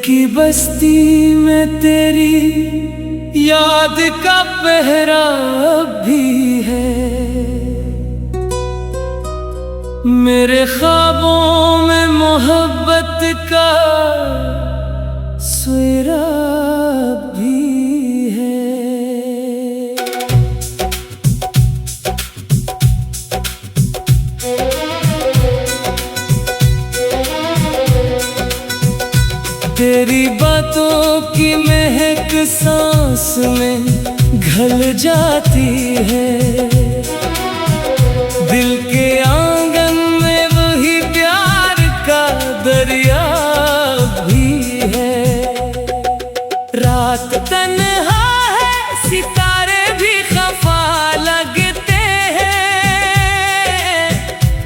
की बस्ती में तेरी याद का पहरा भी है। मेरे ख्वाबों में मोहब्बत का सुरा भी है। तेरी बातों की महक सांस में घल जाती है। दिल के आंगन में वही प्यार का दरिया भी है। रात तन्हा है, सितारे भी खफा लगते हैं।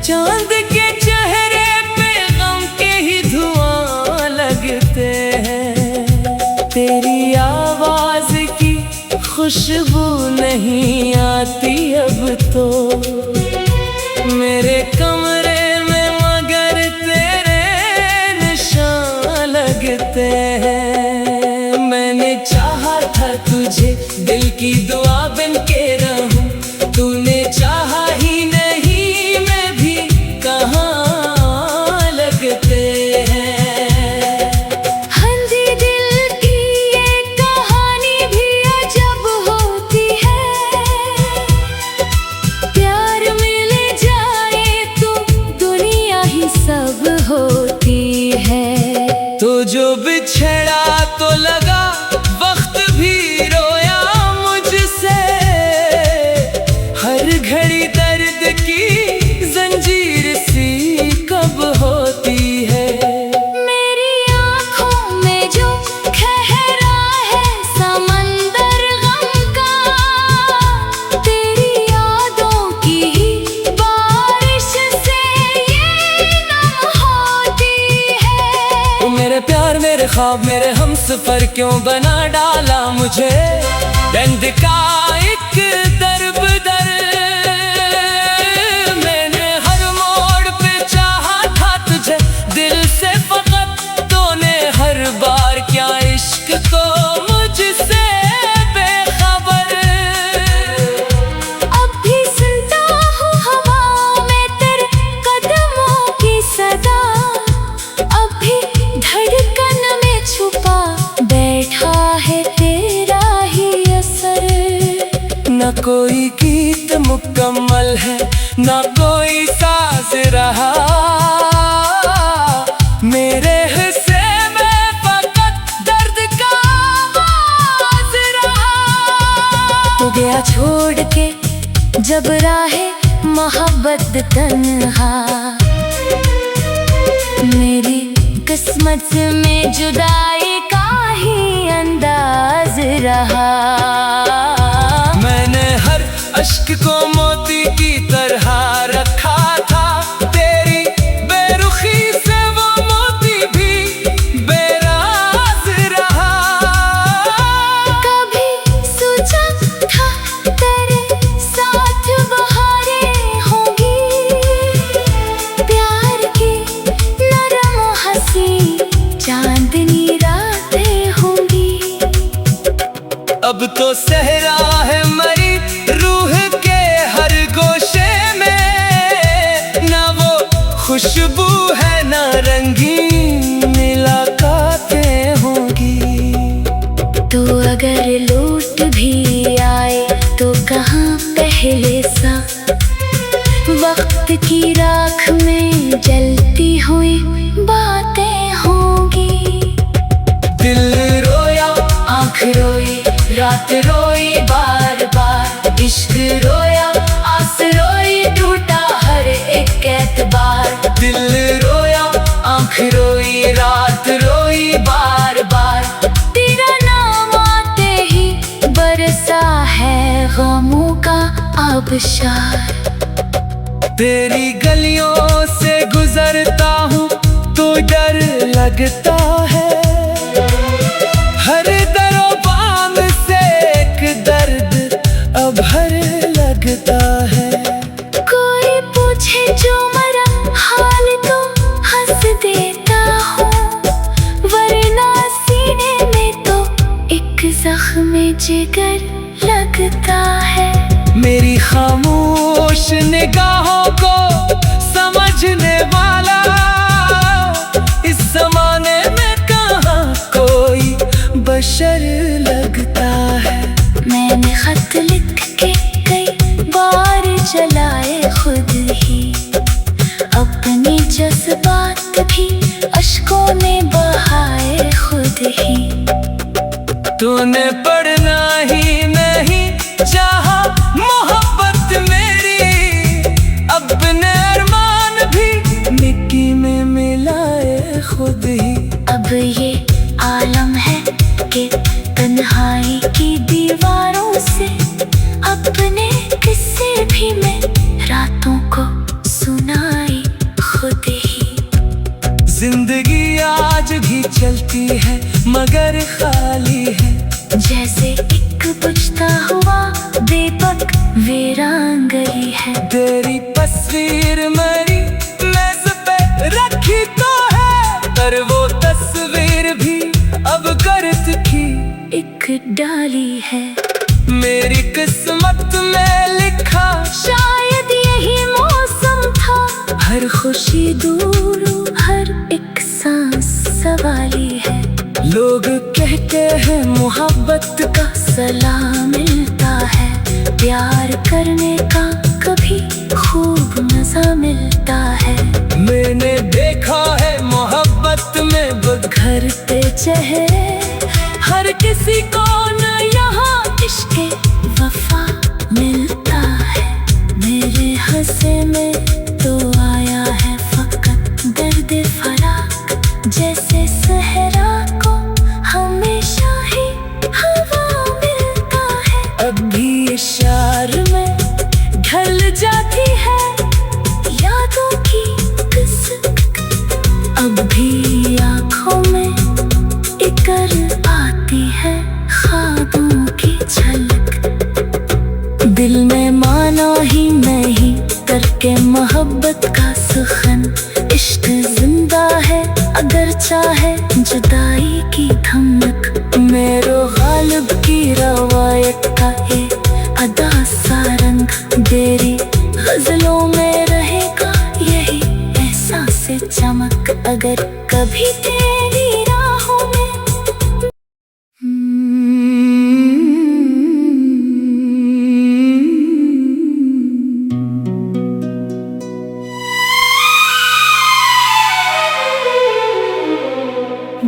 चांद के चेहरे पे गम के ही धुआं लगते हैं। तेरी आवाज की खुशबू नहीं आती अब तो मेरे कमरे में, मगर तेरे निशान लगते हैं। मैंने चाहा था तुझे, दिल की दुआ बन के रहूं। तूने चाहा ही नहीं, मैं भी कहाँ लगते हैं। हंदी दिल की ये कहानी भी अजब होती है। प्यार मिल जाए तो दुनिया ही सब होती है। तो जो बिछड़ा तो लगा, वक्त भी रोया मुझसे। हर घड़ी दर्द की जंजीर सी कब होती है। मेरी आँखों में जो ठहरा है समंदर गम का, तेरी यादों की ही बारिश से ये नम होती है। मेरे प्यार, मेरे ख्वाब, मेरे हमसफर क्यों बना डाला मुझे। डंड का एक दर-बदर, मैंने हर मोड़ पे चाहा था तुझे दिल से फकत। तूने हर बार क्या इश्क को मुझसे बेखबर। अब भी सुनता हूँ हवा में तेरे कदमों की सदा। अब भी धड़कन में छुपा बैठा है तेरा ही असर। न कोई गीत मुकम्मल है, न कोई साज रहा। मेरे हिस्से में फकत दर्द का आवाज रहा। तो गया छोड़ के जब राहे मोहब्बत तन्हा। मेरी किस्मत में जुदाई का ही अंदाज रहा। मैंने हर अश्क को मोती की तरह रखा था। तेरी बेरुखी से वो मोती भी बेराज रहा। कभी सोचा था तेरे साथ बहारें होंगी। प्यार की नरम हंसी चांदनी रातें होंगी। अब तो सहरा है मरी रूह के हर गोशे में। ना वो खुशबू है, ना रंगीन मुलाकातें होंगी। तो अगर लौट भी आए तो कहाँ पहले सा। वक्त की राख में जलती हुई बातें होंगी। दिल रोया, आँख रोई, रात रोई बार बार। इश्क रोया, आस रोई, टूटा हर एक एतबार। दिल रोया, आँख रोई, रात रोई बार बार। तेरा नाम आते ही बरसा है गमों का आबशार। तेरी गलियों से गुजरता हूँ तो डर लगता है। हर दरो बाम से एक दर्द अब हर लगता है। कोई पूछे जो मरा हाल तो हंस देता हूँ, वरना जिगर लगता है। मेरी खामोश निगाहों को समझने वाला इस जमाने में कहाँ कोई बशर लगता है। मैंने खत लिख के कई बार जलाए खुद ही, अपने जज्बात भी अश्कों में बहाए खुद ही। तूने पढ़ना ही नहीं चाहा मोहब्बत मेरी, अपने अरमान भी मिट्टी में मिलाए खुद ही। अब ये आलम है कि तन्हाई की दीवारों से अपने किस्से भी मैं रातों को सुनाई खुद ही। जिंदगी आज भी चलती है मगर खाली है, जैसे एक बुझता हुआ दीपक वीरान गई है। तेरी तस्वीर मेरी मेज पे रखी तो है, पर वो तस्वीर भी अब गर्द की एक डाली है। मेरी किस्मत में लिखा शायद यही मौसम था, हर खुशी दूर हर एक सांस सवाली है। लोग कहते हैं मोहब्बत का सलाम मिलता है, प्यार करने का कभी खूब मजा मिलता है। मैंने देखा है मोहब्बत में बिखरते चेहरे, हर किसी को न यहाँ इश्क़े वफा मिलता है। मेरे हंसे में तो आया है फकत दर्द फराक, जैसे सहरा को हमेशा ही हवा मिलता है। अब भी इशार में ढल जाती है यादों की किस्मत, अब भी आँखों में इकर आती है ख्वाबों की झलक। दिल में माना ही नहीं करके मोहब्बत का सुखन, इश्क जिंदा है अगर चाहे जुदाई की धमक। मेरो गालिब की रवायत का ये अदा सा रंग, तेरी गजलों में रहेगा यही एहसास चमक। अगर कभी तेरी राहों में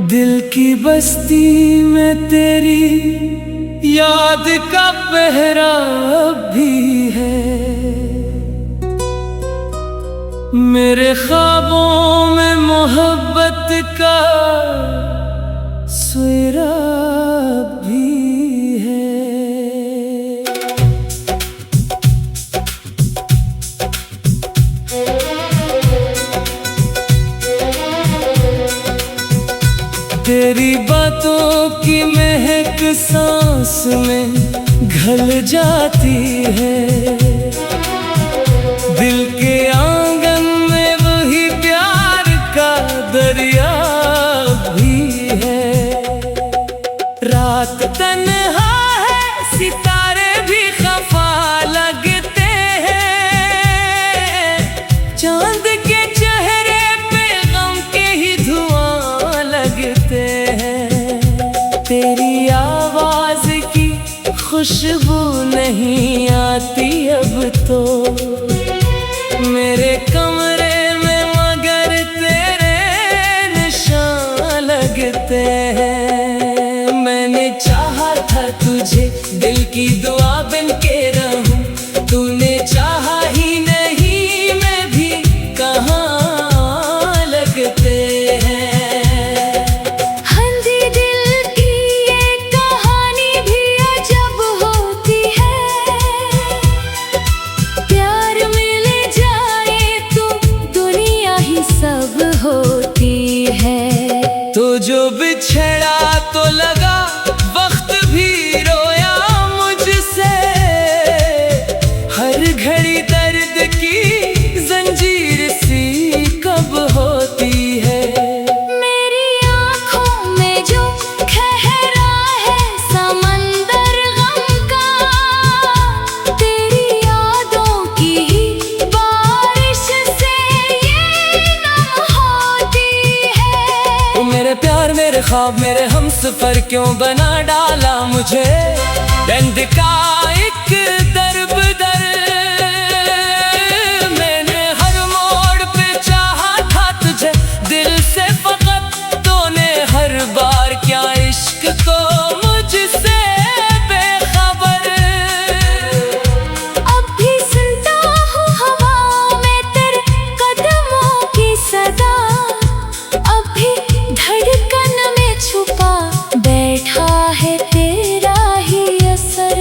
दिल की बस्ती में तेरी याद का पहरा भी है, मेरे ख्वाबों में मोहब्बत का सुरा भी है। तेरी बातों की महक सांस में घल जाती है, दिल के आंगन में वही प्यार का दरिया भी है। रात तन्हा है सितारे भी खफा लगते हैं, चांद के चेहरे पे गम के ही धुआं लगते हैं। तेरी आवाज की खुशबू नहीं आती अब तो मेरे कमरे में, मगर तेरे निशान लगते हैं। मैंने चाहा था तुझे दिल की दुआ बन के रहूं, तूने चाहा ही नहीं, मैं भी कहाँ लगते हैं। हंदी दिल की ये कहानी भी अजब होती है, प्यार मिल जाए तो दुनिया ही सब होती है। तो जो बिछड़ा तो लगा वक्त भी रोया मुझसे, ख्वाब मेरे हमसफर क्यों बना डाला मुझे डंड का एक दर बदर। मैंने हर मोड़ पे चाहा था तुझे दिल से फकत, तूने हर बार क्या इश्क को मुझसे बेखबर। अब भी सुनता हूँ हवा में तेरे कदमों की सदा, अब भी धड़कन में छुपा बैठा है तेरा ही असर।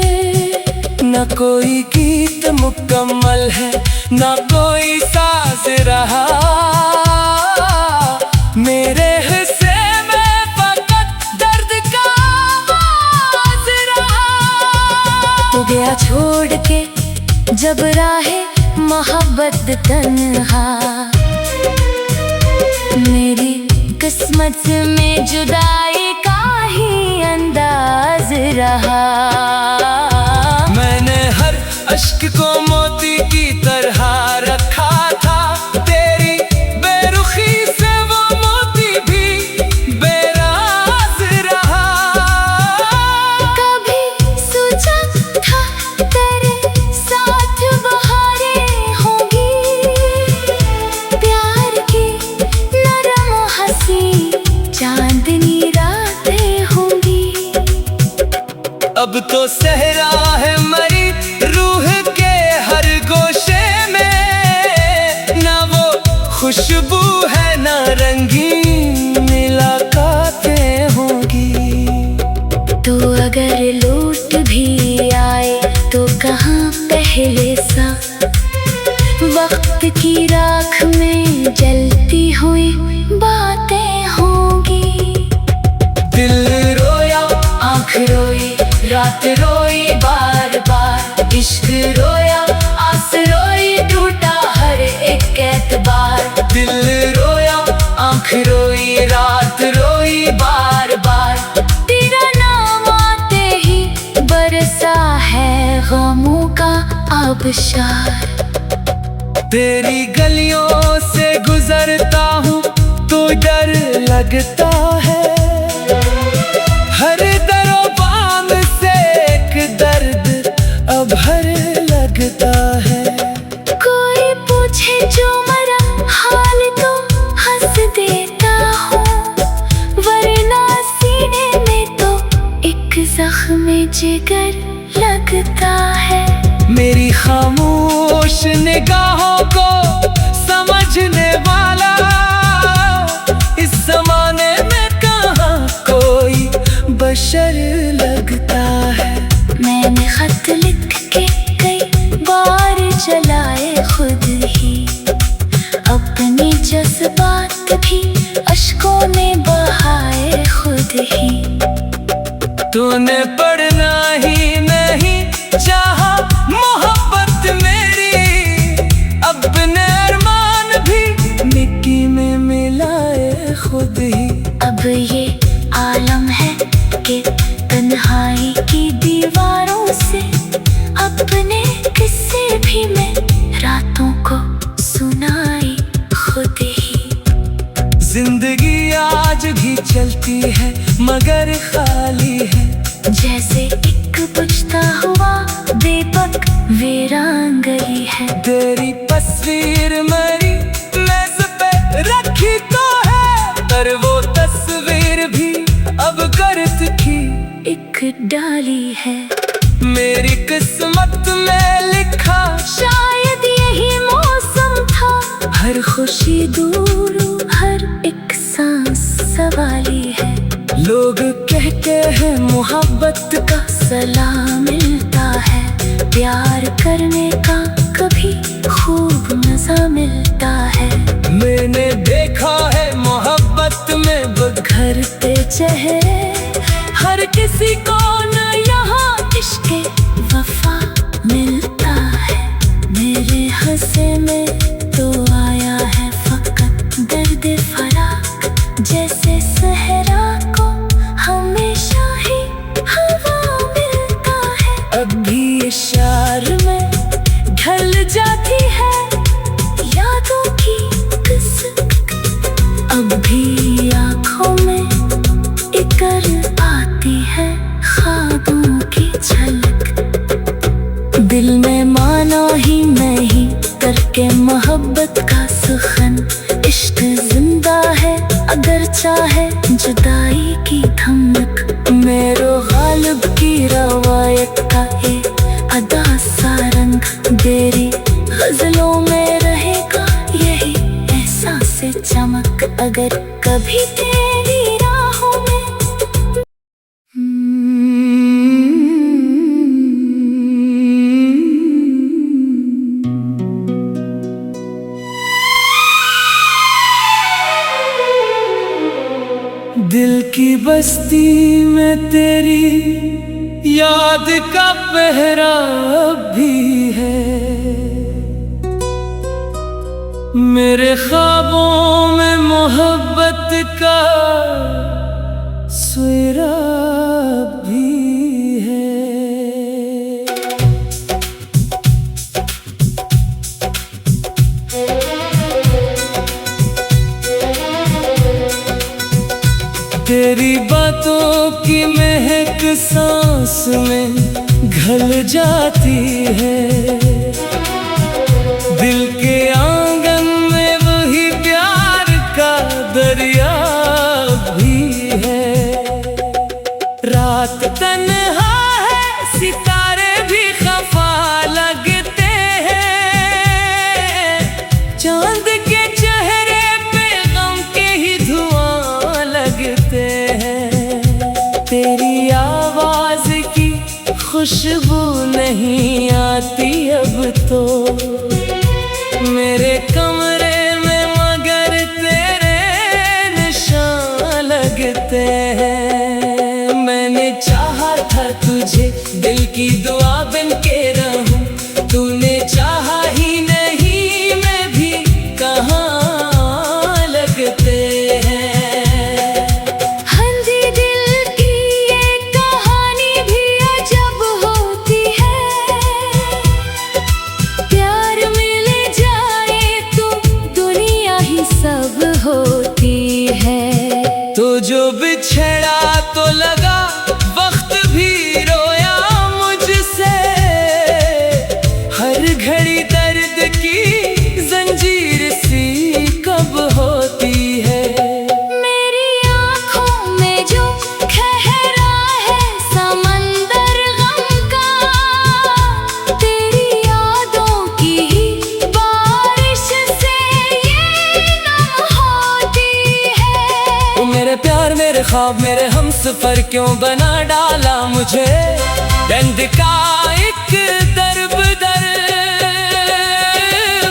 न कोई गीत मुकम्मल है न कोई साज रहा, मेरे हिस्से में फकत दर्द का आवाज रहा। तू गया छोड़ के जब राहे मोहब्बत तन्हा, मेरी किस्मत में जुदाई का ही अंदाज रहा। मैंने हर अश्क को मोती की तरह रखा था, तेरी बेरुखी से वो मोती भी बेराज रहा। कभी सोचा था तेरे साथ बहारें होंगी, प्यार की नरम हंसी चांदनी रातें होंगी। अब तो सहरा है मरी रूह के हर गोशे में, ना वो खुशबू है ना रंगीन मुलाकातें होंगी। तो अगर लौट भी आए तो कहाँ पहले सा, वक्त की राख में जलती हुई बातें होंगी। दिल रोया आँख रोई रात रोई बार बार, इश्क रोया आस रोई टूटा हर एक एतबार। दिल रोया आँख रोई रात रोई बार बार, तेरा नाम आते ही बरसा है गमों का आबशार। तेरी गलियों से गुजरता हूँ तो डर लगता है, हर दरो बाम से एक दर्द अब हर लगता है। कोई पूछे जो मरा हाल तो हंस देता हूँ, वरना सीने में तो एक जख्म जिगर लगता है। मेरी खामोश निगाहों को समझने वाला इस जमाने में कहाँ कोई बशर लगता है। मैंने खत लिख के कई बार जलाए खुद ही, अपने जज्बात भी अश्कों में बहाए खुद ही। तूने पढ़ना ही नहीं चाहा मोहब्बत मेरी, अपने अरमान भी मिट्टी में मिलाए खुद ही। अब ये आलम है कि तन्हाई की दीवारों से अपने किस्से भी मैं रातों को सुनाई खुद ही। जिंदगी आज भी चलती है मगर खाली है, जैसे एक बुझता हुआ दीपक वीरान गली है। तेरी तस्वीर मेरी मेज पे रखी तो है, पर वो तस्वीर भी अब गर्द की एक डाली है। मेरी किस्मत में लिखा शायद यही मौसम था, हर खुशी दूर हर एक सांस सवाली है। लोग कहते हैं मोहब्बत का सलाम मिलता है, प्यार करने का कभी खूब मजा मिलता है। मैंने देखा है मोहब्बत में घर पे चेहरे हर किसी को न यहाँ इश्क वफा मिलता है। मेरे हंसे में तो आया है फकत दर्द फराक, जैसे सहरा को हमेशा ही हवा मिलता है। अब भी इशार में ढल जाती है यादों की किस्म, अब भी आँखों में एक की बस्ती में तेरी याद का पहरा भी है, मेरे ख्वाबों में मोहब्बत का सुरा भी है। तेरी बातों की महक सांस में घल जाती है, दिल के आंगन में वही प्यार का दरिया भी है। रात तन्हा है, सितारे भी खफा लगते हैं, चांद के चेहरे पे गम के ही धुआं लगते हैं। तेरी आवाज की खुशबू नहीं आती अब तो मेरे कमरे में, मगर तेरे निशान लगते हैं। मैंने चाहा था तुझे, दिल की दुआ बन के रहूं, तूने चाहा ही नहीं, मैं भी कहाँ लगते हैं। हंसी दिल की ये कहानी भी अजब होती है, प्यार मिल जाए तो दुनिया ही सब होती है। तो जो बिछड़ा तो लगा, वक्त भी रोया मुझसे, हर घड़ी दर्द की जंजीर सी कब होती है। मेरी आँखों में जो ठहरा है समंदर गम का, तेरी यादों की ही बारिश से ये नम होती है। मेरे प्यार, मेरे ख्वाब, मेरे हमसफर क्यों बना डाला मुझे, बंद का एक दर बदर।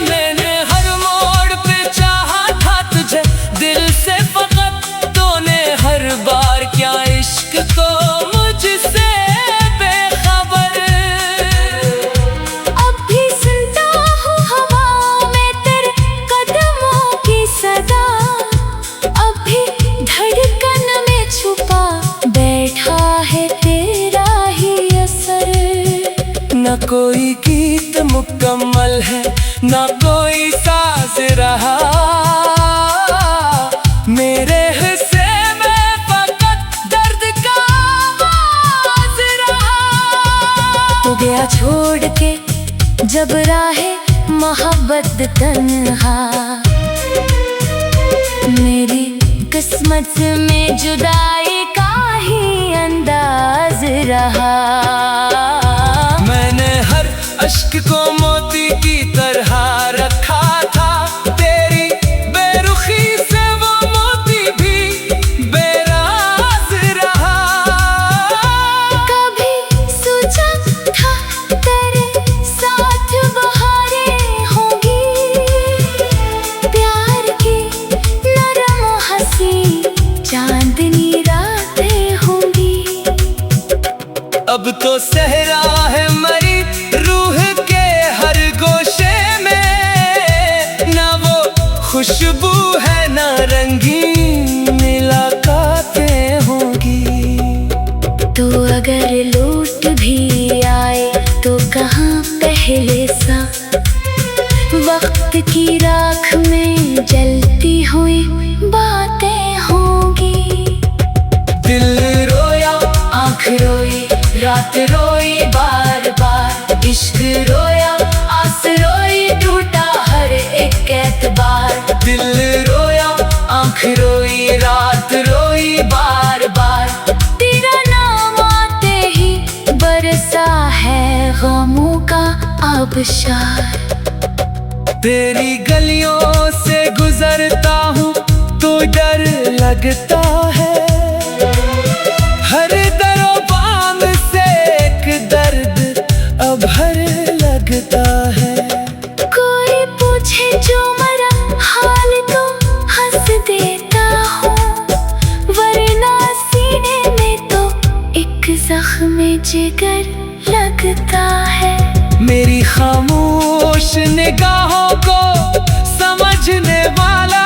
मैंने हर मोड़ पे चाहा था तुझे, दिल से फकत तूने हर बार क्या इश्क को मुझसे बेखबर। अब भी सुनता हूँ हवा में तेरे कदमों की सदा, अब भी धड़कन में छुपा बैठा है तेरा ही असर। न कोई गीत मुकम्मल है, न कोई साज रहा, मेरे हिस्से में फकत दर्द का आवाज रहा। तू गया छोड़ के जब राहे मोहब्बत तन्हा, मेरी किस्मत में जुदाई का ही अंदाज रहा। मैंने हर अश्क को मोती की तरह रखा था, तेरी बेरुखी से वो मोती भी बेराज रहा। कभी सोचा था तेरे साथ बहारें होंगी, प्यार की नरम हंसी चांदनी रातें होंगी। अब तो सहरा है मरी रूह के हर गोशे में, ना वो खुशबू है ना रंगीन मुलाकातें होंगी। तो अगर लौट भी आए तो कहाँ पहले सा, वक्त की राख में जलती हुई बातें होंगी। दिल रोया, आँख रोई, रात रोई बार बार, इश्क रोया, आस रोई, टूटा हर एक एतबार। दिल रोया, आँख रोई, रात रोई बार बार, तेरा नाम आते ही बरसा है गमों का आबशार। तेरी गलियों से गुजरता हूँ तो डर लगता है, हर दरो बांध से एक दर्द अब हर लगता है। कोई पूछे जो मरा हाल तो हंस देता हूँ, वरना जिगर लगता है। मेरी खामोश निगाहों को समझने वाला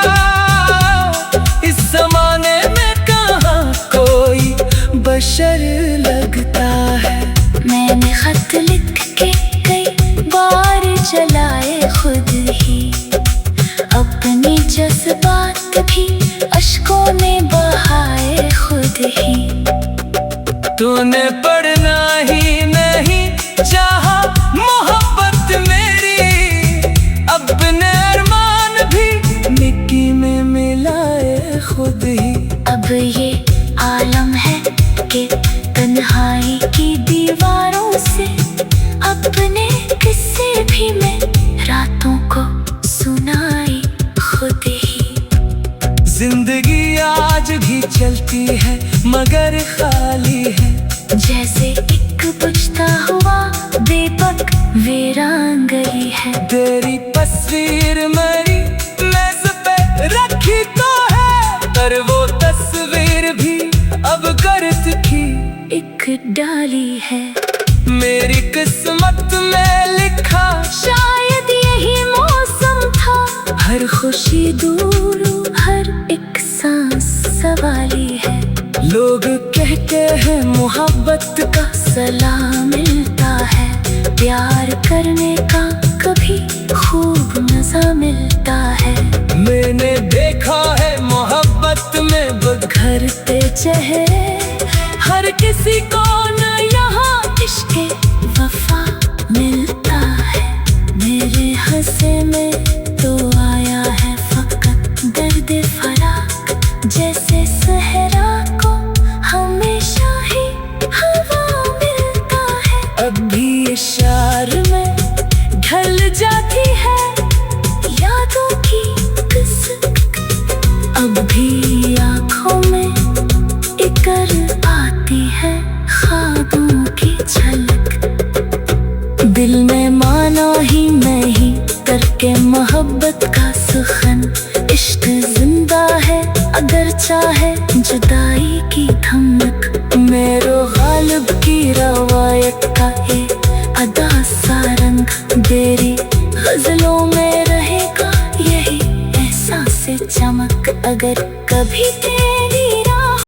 इस जमाने में कहाँ कोई बशर लगता है। मैंने खत लिख के कई बार जलाए खुद ही, अपनी जज्बात भी अश्कों ने बहाए खुद ही। तूने पढ़ना ही नहीं चाहा मोहब्बत मेरी, अपने अरमान भी मिट्टी में मिलाए खुद ही। अब ये आलम है कि तन्हाई की दीवारों से अपने किस्से भी मैं रातों को सुनाई खुद ही। जिंदगी आज भी चलती है मगर खाली है, जैसे एक बुझता हुआ दीपक वीरान गई है। तेरी तस्वीर मेरी मेज पे रखी तो है, पर वो तस्वीर भी अब गर्द की एक डाली है। मेरी किस्मत में लिखा शायद यही मौसम था, हर खुशी दूर हर एक सांस सवाली है। लोग कहते हैं मोहब्बत का सलाम मिलता है, प्यार करने का कभी खूब मजा मिलता है। मैंने देखा है मोहब्बत में बिखरते चेहरे, हर किसी को न यहाँ इश्क़े वफा मिलता है। मेरे हंसे में तो आया है फकत दर्द फराक, जैसे सहरा को हमेशा ही हवा मिलता है। अब भी इशार में ढल जाती है यादों की किस्मत, अब भी आँखों में इकर आती है ख्वाबों की झलक। दिल में माना ही नहीं करके मोहब्बत का सुखन, इश्क जिंदा है अगर चाहे जुदाई की धमक। मेरो गालिब की रवायत का